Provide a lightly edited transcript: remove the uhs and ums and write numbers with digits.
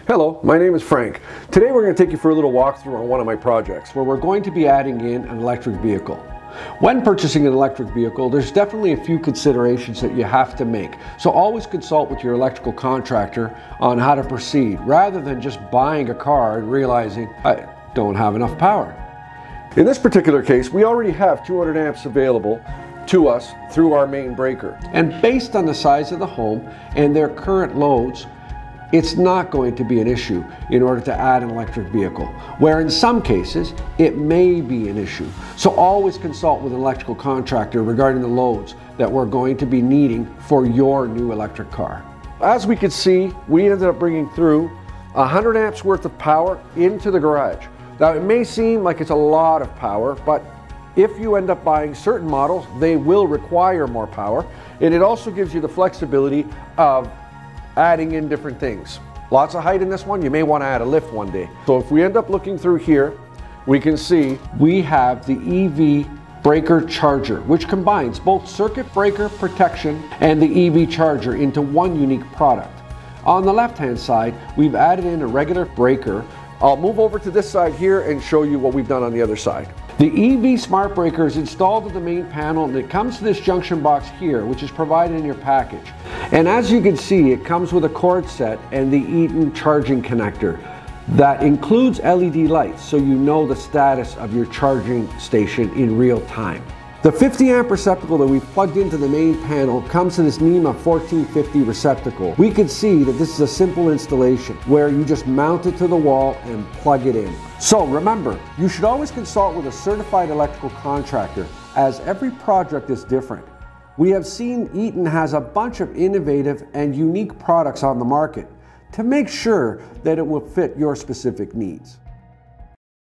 Hello, my name is Frank. Today we're going to take you for a little walkthrough on one of my projects where we're going to be adding in an electric vehicle. When purchasing an electric vehicle, there's definitely a few considerations that you have to make. So always consult with your electrical contractor on how to proceed rather than just buying a car and realizing I don't have enough power. In this particular case, we already have 200 amps available to us through our main breaker. And based on the size of the home and their current loads, it's not going to be an issue in order to add an electric vehicle, where in some cases it may be an issue. So always consult with an electrical contractor regarding the loads that we're going to be needing for your new electric car. As we could see, we ended up bringing through 100 amps worth of power into the garage. Now it may seem like it's a lot of power, but if you end up buying certain models, they will require more power, and it also gives you the flexibility of adding in different things. Lots of height in this one, you may want to add a lift one day. So if we end up looking through here, we can see we have the EV breaker charger, which combines both circuit breaker protection and the EV charger into one unique product. On the left hand side, we've added in a regular breaker. I'll move over to this side here and show you what we've done on the other side. The EV smart breaker is installed to the main panel, and it comes to this junction box here, which is provided in your package. And as you can see, it comes with a cord set and the Eaton charging connector that includes LED lights, so you know the status of your charging station in real time. The 50 amp receptacle that we've plugged into the main panel comes to this NEMA 1450 receptacle. We can see that this is a simple installation where you just mount it to the wall and plug it in. So remember, you should always consult with a certified electrical contractor, as every project is different. We have seen Eaton has a bunch of innovative and unique products on the market to make sure that it will fit your specific needs.